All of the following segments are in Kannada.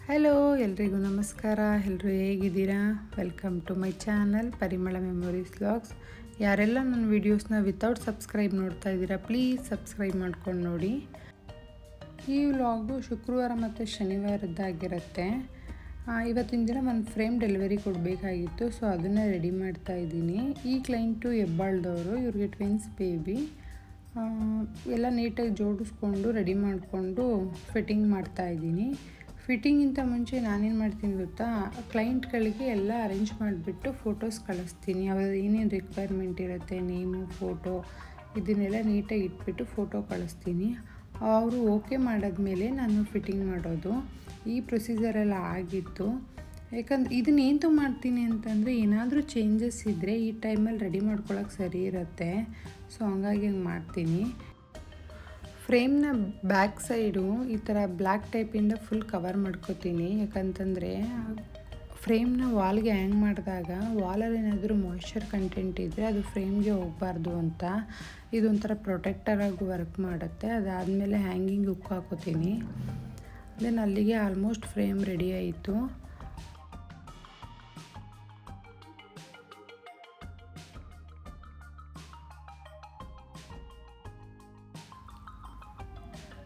ಹಲೋ ಎಲ್ರಿಗೂ ನಮಸ್ಕಾರ. ಎಲ್ಲರೂ ಹೇಗಿದ್ದೀರಾ? ವೆಲ್ಕಮ್ ಟು ಮೈ ಚಾನಲ್ ಪರಿಮಳ ಮೆಮೊರೀಸ್ ವ್ಲಾಗ್ಸ್. ಯಾರೆಲ್ಲ ನನ್ನ ವೀಡಿಯೋಸ್ನ ವಿತೌಟ್ ಸಬ್ಸ್ಕ್ರೈಬ್ ನೋಡ್ತಾ ಇದ್ದೀರಾ, ಪ್ಲೀಸ್ ಸಬ್ಸ್ಕ್ರೈಬ್ ಮಾಡ್ಕೊಂಡು ನೋಡಿ. ಈ ವ್ಲಾಗು ಶುಕ್ರವಾರ ಮತ್ತು ಶನಿವಾರದ್ದಾಗಿರುತ್ತೆ. ಇವತ್ತಿನ ದಿನ ಒಂದು ಫ್ರೇಮ್ ಡೆಲಿವರಿ ಕೊಡಬೇಕಾಗಿತ್ತು, ಸೊ ಅದನ್ನು ರೆಡಿ ಮಾಡ್ತಾ ಇದ್ದೀನಿ. ಈ ಕ್ಲೈಂಟು ಹೆಬ್ಬಾಳ್ದವರು, ಇವ್ರಿಗೆ ಟ್ವಿನ್ಸ್ ಬೇಬಿ. ಎಲ್ಲ ನೀಟಾಗಿ ಜೋಡಿಸ್ಕೊಂಡು ರೆಡಿ ಮಾಡಿಕೊಂಡು ಫಿಟ್ಟಿಂಗ್ ಮಾಡ್ತಾಯಿದ್ದೀನಿ. ಫಿಟ್ಟಿಂಗಿಂತ ಮುಂಚೆ ನಾನೇನು ಮಾಡ್ತೀನಿ ಗೊತ್ತಾ, ಕ್ಲೈಂಟ್ಗಳಿಗೆ ಎಲ್ಲ ಅರೇಂಜ್ ಮಾಡಿಬಿಟ್ಟು ಫೋಟೋಸ್ ಕಳಿಸ್ತೀನಿ. ಅವ್ರದ್ದು ಏನೇನು ರಿಕ್ವೈರ್ಮೆಂಟ್ ಇರುತ್ತೆ, ನೇಮು, ಫೋಟೋ, ಇದನ್ನೆಲ್ಲ ನೀಟಾಗಿ ಇಟ್ಬಿಟ್ಟು ಫೋಟೋ ಕಳಿಸ್ತೀನಿ. ಅವರು ಓಕೆ ಮಾಡಿದ್ಮೇಲೆ ನಾನು ಫಿಟ್ಟಿಂಗ್ ಮಾಡೋದು. ಈ ಪ್ರೊಸೀಜರೆಲ್ಲ ಆಗಿತ್ತು. ಯಾಕಂದ್ರೆ ಇದನ್ನೇಂತು ಮಾಡ್ತೀನಿ ಅಂತಂದರೆ, ಏನಾದರೂ ಚೇಂಜಸ್ ಇದ್ದರೆ ಈ ಟೈಮಲ್ಲಿ ರೆಡಿ ಮಾಡ್ಕೊಳ್ಳೋಕೆ ಸರಿ ಇರುತ್ತೆ. ಸೊ ಹಂಗಾಗಿ ಹಂಗೆ ಮಾಡ್ತೀನಿ. ಫ್ರೇಮ್ನ ಬ್ಯಾಕ್ ಸೈಡು ಈ ಥರ ಬ್ಲ್ಯಾಕ್ ಟೈಪಿಂದ ಫುಲ್ ಕವರ್ ಮಾಡ್ಕೋತೀನಿ. ಯಾಕಂತಂದರೆ ಫ್ರೇಮ್ನ ವಾಲ್ಗೆ ಹ್ಯಾಂಗ್ ಮಾಡಿದಾಗ ವಾಲಲ್ಲಿ ಏನಾದರೂ ಮಾಯ್ಶ್ಚರ್ ಕಂಟೆಂಟ್ ಇದ್ದರೆ ಅದು ಫ್ರೇಮ್ಗೆ ಹೋಗಬಾರ್ದು ಅಂತ ಇದೊಂಥರ ಪ್ರೊಟೆಕ್ಟರಾಗಿ ವರ್ಕ್ ಮಾಡುತ್ತೆ. ಅದಾದಮೇಲೆ ಹ್ಯಾಂಗಿಂಗ್ ಹುಕ್ ಹಾಕೋತೀನಿ. ದೆನ್ ಅಲ್ಲಿಗೆ ಆಲ್ಮೋಸ್ಟ್ ಫ್ರೇಮ್ ರೆಡಿ ಆಯಿತು.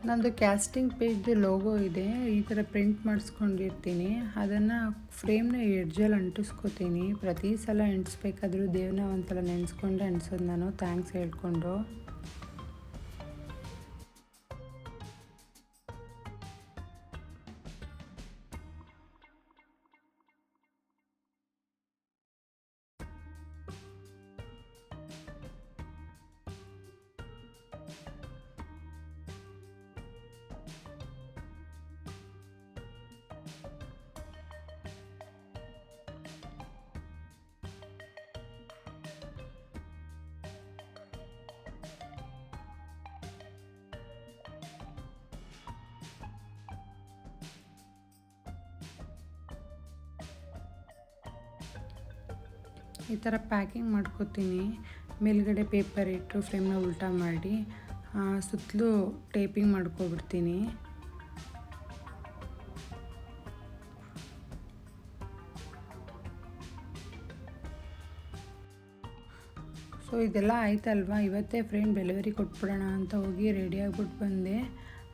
ನಂದು ಕ್ಯಾಸ್ಟಿಂಗ್ ಪೇಜ್ದು ಲೋಗೋ ಇದೆ, ಈ ಥರ ಪ್ರಿಂಟ್ ಮಾಡಿಸ್ಕೊಂಡಿರ್ತೀನಿ. ಅದನ್ನು ಫ್ರೇಮ್ನ ಎಡ್ಜಲ್ಲಿ ಅಂಟಿಸ್ಕೋತೀನಿ. ಪ್ರತಿ ಸಲ ಅಂಟಿಸ್ಬೇಕಾದ್ರೂ ದೇವ್ರನ್ನ ಒಂದ್ಸಲ ನೆನೆಸ್ಕೊಂಡು ಅಂಟಿಸೋದು ನಾನು, ಥ್ಯಾಂಕ್ಸ್ ಹೇಳ್ಕೊಂಡು. ಈ ಥರ ಪ್ಯಾಕಿಂಗ್ ಮಾಡ್ಕೋತೀನಿ. ಮೇಲ್ಗಡೆ ಪೇಪರ್ ಇಟ್ಟು ಫ್ರೇಮ್ನ ಉಲ್ಟಾ ಮಾಡಿ ಸುತ್ತಲೂ ಟೇಪಿಂಗ್ ಮಾಡ್ಕೊಬಿಡ್ತೀನಿ. ಸೊ ಇದೆಲ್ಲ ಆಯ್ತಲ್ವ, ಇವತ್ತೇ ಫ್ರೇಮ್ ಡೆಲಿವರಿ ಕೊಟ್ಬಿಡೋಣ ಅಂತ ಹೋಗಿ ರೆಡಿ ಆಗಿಬಿಟ್ಟು ಬಂದೆ.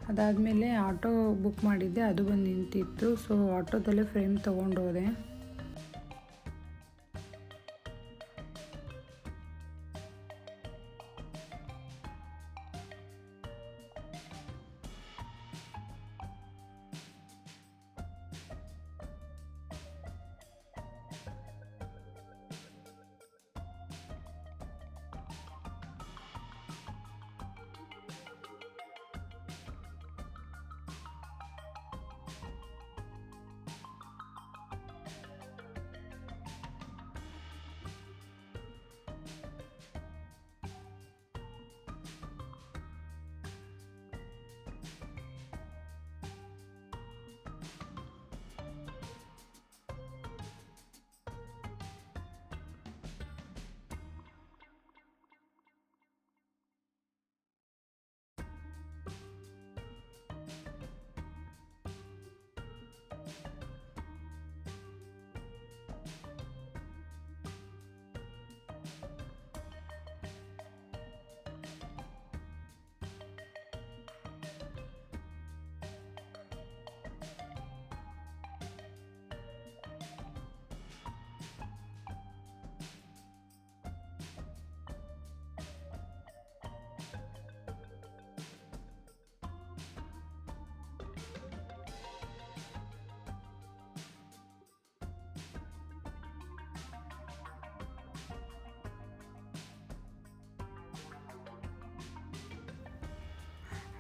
ಅದಾದಮೇಲೆ ಆಟೋ ಬುಕ್ ಮಾಡಿದ್ದೆ, ಅದು ಬಂದು ನಿಂತಿತ್ತು. So ಆಟೋದಲ್ಲೇ frame ತೊಗೊಂಡೋದೆ.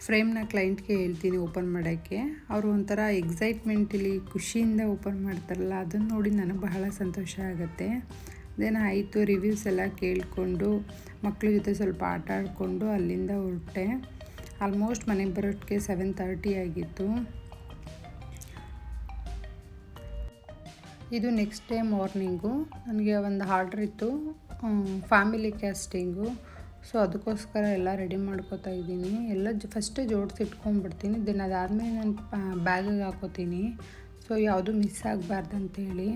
ಫ್ರೇಮ್ನ ಕ್ಲೈಂಟ್ಗೆ ಹೇಳ್ತೀನಿ ಓಪನ್ ಮಾಡೋಕ್ಕೆ. ಅವರು ಒಂಥರ ಎಕ್ಸೈಟ್ಮೆಂಟಲ್ಲಿ ಖುಷಿಯಿಂದ ಓಪನ್ ಮಾಡ್ತಾರಲ್ಲ, ಅದನ್ನು ನೋಡಿ ನನಗೆ ಬಹಳ ಸಂತೋಷ ಆಗುತ್ತೆ. ದೆನ್ ಆಯಿತು, ರಿವ್ಯೂಸ್ ಎಲ್ಲ ಕೇಳಿಕೊಂಡು ಮಕ್ಕಳ ಜೊತೆ ಸ್ವಲ್ಪ ಆಟ ಆಡಿಕೊಂಡು ಅಲ್ಲಿಂದ ಹೊರಟೆ. ಆಲ್ಮೋಸ್ಟ್ ಮನೆಗೆ ಬರೋಕ್ಕೆ 7:30 ಆಗಿತ್ತು. ಇದು ನೆಕ್ಸ್ಟ್ ಡೇ ಮಾರ್ನಿಂಗು. ನನಗೆ ಒಂದು ಆರ್ಡ್ರ್ ಇತ್ತು, ಫ್ಯಾಮಿಲಿ ಕ್ಯಾಸ್ಟಿಂಗು. ಸೊ ಅದಕ್ಕೋಸ್ಕರ ಎಲ್ಲ ರೆಡಿ ಮಾಡ್ಕೋತಾ ಇದ್ದೀನಿ. ಎಲ್ಲ ಫಸ್ಟೇ ಜೋಡಿಸಿ ಇಟ್ಕೊಂಡ್ಬಿಡ್ತೀನಿ. ದೆನ್ ಅದಾದಮೇಲೆ ನಾನು ಬ್ಯಾಗಿಗೆ ಹಾಕೋತೀನಿ. ಸೊ ಯಾವುದು ಮಿಸ್ ಆಗಬಾರ್ದಂತೇಳಿ.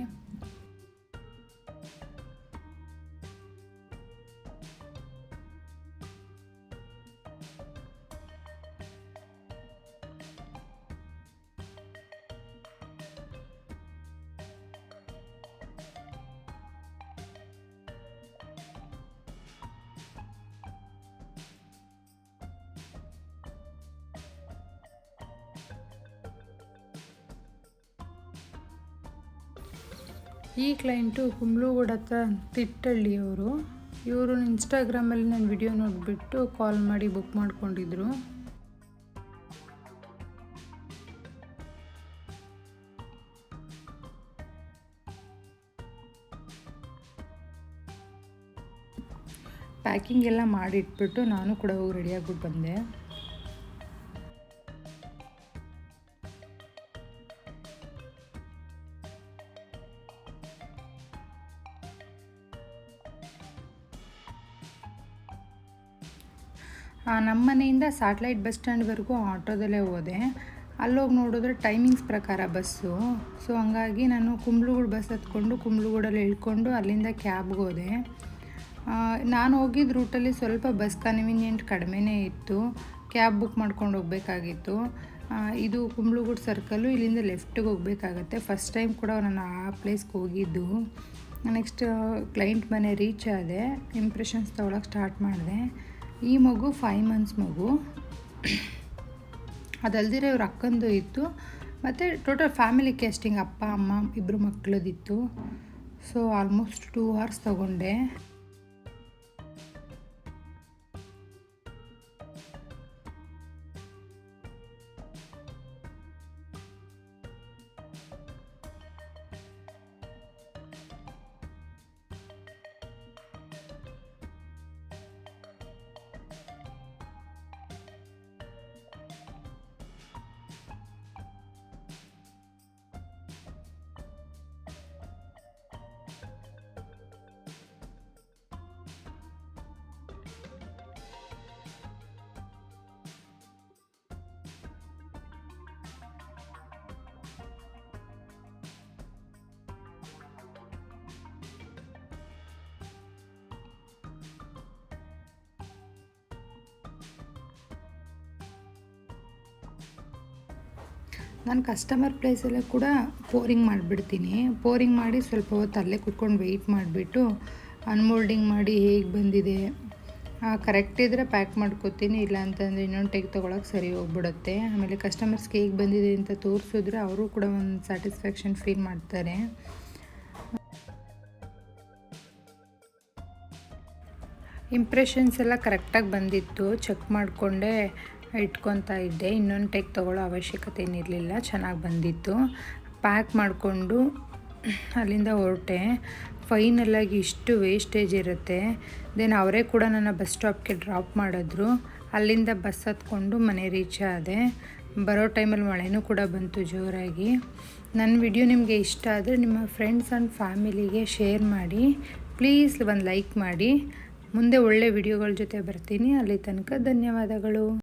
ಈ ಕ್ಲೈಂಟು ಕುಂಬ್ಳೂಗೂಡು ಹತ್ರ ತಿಟ್ಟಳ್ಳಿಯವರು. ಇವರು ಇನ್ಸ್ಟಾಗ್ರಾಮಲ್ಲಿ ನನ್ನ ವಿಡಿಯೋ ನೋಡಿಬಿಟ್ಟು ಕಾಲ್ ಮಾಡಿ ಬುಕ್ ಮಾಡ್ಕೊಂಡಿದ್ರು. ಪ್ಯಾಕಿಂಗ್ ಎಲ್ಲ ಮಾಡಿಟ್ಬಿಟ್ಟು ನಾನು ಕೂಡ ಹೋಗಿ ರೆಡಿಯಾಗ್ಬಿಟ್ಟು ಬಂದೆ. ನಮ್ಮ ಮನೆಯಿಂದ ಸ್ಯಾಟಲೈಟ್ ಬಸ್ ಸ್ಟ್ಯಾಂಡ್ವರೆಗೂ ಆಟೋದಲ್ಲೇ ಹೋದೆ. ಅಲ್ಲೋಗಿ ನೋಡಿದ್ರೆ ಟೈಮಿಂಗ್ಸ್ ಪ್ರಕಾರ ಬಸ್ಸು. ಸೊ ಹಂಗಾಗಿ ನಾನು ಕುಂಬ್ಳೂಗೂಡು ಬಸ್ ಹತ್ಕೊಂಡು ಕುಂಬ್ಳೂಗೂಡಲ್ಲಿ ಇಳ್ಕೊಂಡು ಅಲ್ಲಿಂದ ಕ್ಯಾಬ್ಗೆ ಹೋದೆ. ನಾನು ಹೋಗಿದ್ದ ರೂಟಲ್ಲಿ ಸ್ವಲ್ಪ ಬಸ್ ಕನ್ವೀನಿಯೆಂಟ್ ಕಡಿಮೆನೇ ಇತ್ತು. ಕ್ಯಾಬ್ ಬುಕ್ ಮಾಡ್ಕೊಂಡು ಹೋಗಬೇಕಾಗಿತ್ತು. ಇದು ಕುಂಬ್ಳೂಗೂಡು ಸರ್ಕಲ್ಲು, ಇಲ್ಲಿಂದ ಲೆಫ್ಟಿಗೆ ಹೋಗಬೇಕಾಗತ್ತೆ. ಫಸ್ಟ್ ಟೈಮ್ ಕೂಡ ನಾನು ಆ ಪ್ಲೇಸ್ಗೆ ಹೋಗಿದ್ದು. ನೆಕ್ಸ್ಟ್ ಕ್ಲೈಂಟ್ ಮನೆ ರೀಚ್ ಆದೆ. ಇಂಪ್ರೆಷನ್ಸ್ ತೊಗೊಳಕ್ಕೆ ಸ್ಟಾರ್ಟ್ ಮಾಡಿದೆ. ಈ ಮಗು 5 months ಮಗು. ಅದಲ್ದಿರ ಇವ್ರ ಅಕ್ಕಂದು ಇತ್ತು. ಮತ್ತು ಟೋಟಲ್ ಫ್ಯಾಮಿಲಿ ಕ್ಯಾಸ್ಟಿಂಗ್, ಅಪ್ಪ ಅಮ್ಮ ಇಬ್ಬರು ಮಕ್ಕಳದಿತ್ತು. ಸೊ ಆಲ್ಮೋಸ್ಟ್ 2 hours ತೊಗೊಂಡೆ. ನಾನು ಕಸ್ಟಮರ್ ಪ್ಲೇಸಲ್ಲೇ ಕೂಡ ಪೋರಿಂಗ್ ಮಾಡಿಬಿಡ್ತೀನಿ. ಪೋರಿಂಗ್ ಮಾಡಿ ಸ್ವಲ್ಪ ಹೊತ್ತು ಅಲ್ಲೇ ಕೂತ್ಕೊಂಡು ವೆಯ್ಟ್ ಮಾಡಿಬಿಟ್ಟು ಅನ್ಮೋಲ್ಡಿಂಗ್ ಮಾಡಿ ಹೇಗೆ ಬಂದಿದೆ ಕರೆಕ್ಟ್ ಇದ್ದರೆ ಪ್ಯಾಕ್ ಮಾಡ್ಕೋತೀನಿ. ಇಲ್ಲ ಅಂತಂದರೆ ಇನ್ನೊಂದು ಟೇಕ್ ತೊಗೊಳಕ್ಕೆ ಸರಿ ಹೋಗ್ಬಿಡುತ್ತೆ. ಆಮೇಲೆ ಕಸ್ಟಮರ್ಸ್ಗೆ ಹೇಗೆ ಬಂದಿದೆ ಅಂತ ತೋರಿಸಿದ್ರೆ ಅವರು ಕೂಡ ಒಂದು ಸ್ಯಾಟಿಸ್ಫ್ಯಾಕ್ಷನ್ ಫೀಲ್ ಮಾಡ್ತಾರೆ. ಇಂಪ್ರೆಷನ್ಸ್ ಎಲ್ಲ ಕರೆಕ್ಟಾಗಿ ಬಂದಿತ್ತು. ಚೆಕ್ ಮಾಡಿಕೊಂಡೆ ಇಟ್ಕೊತಾ ಇದ್ದೆ. ಇನ್ನೊಂದು ಟೇಕ್ ತೊಗೊಳ್ಳೋ ಅವಶ್ಯಕತೆ ಏನಿರಲಿಲ್ಲ. ಚೆನ್ನಾಗಿ ಬಂದಿತ್ತು. ಪ್ಯಾಕ್ ಮಾಡಿಕೊಂಡು ಅಲ್ಲಿಂದ ಹೊರಟೆ. ಫೈನಲಾಗಿ ಇಷ್ಟು ವೇಸ್ಟೇಜ್ ಇರುತ್ತೆ. ದೆನ್ ಅವರೇ ಕೂಡ ನನ್ನ ಬಸ್ ಸ್ಟಾಪ್ಗೆ ಡ್ರಾಪ್ ಮಾಡಿದ್ರು. ಅಲ್ಲಿಂದ ಬಸ್ ಹತ್ಕೊಂಡು ಮನೆ ರೀಚ್ ಆದೆ. ಬರೋ ಟೈಮಲ್ಲಿ ಮಳೆನೂ ಕೂಡ ಬಂತು ಜೋರಾಗಿ. ನನ್ನ ವಿಡಿಯೋ ನಿಮಗೆ ಇಷ್ಟ ಆದರೆ ನಿಮ್ಮ ಫ್ರೆಂಡ್ಸ್ ಆ್ಯಂಡ್ ಫ್ಯಾಮಿಲಿಗೆ ಶೇರ್ ಮಾಡಿ. ಪ್ಲೀಸ್ ಒಂದು ಲೈಕ್ ಮಾಡಿ. ಮುಂದೆ ಒಳ್ಳೆ ವಿಡಿಯೋಗಳ ಜೊತೆ ಬರ್ತೀನಿ. ಅಲ್ಲಿ ತನಕ ಧನ್ಯವಾದಗಳು.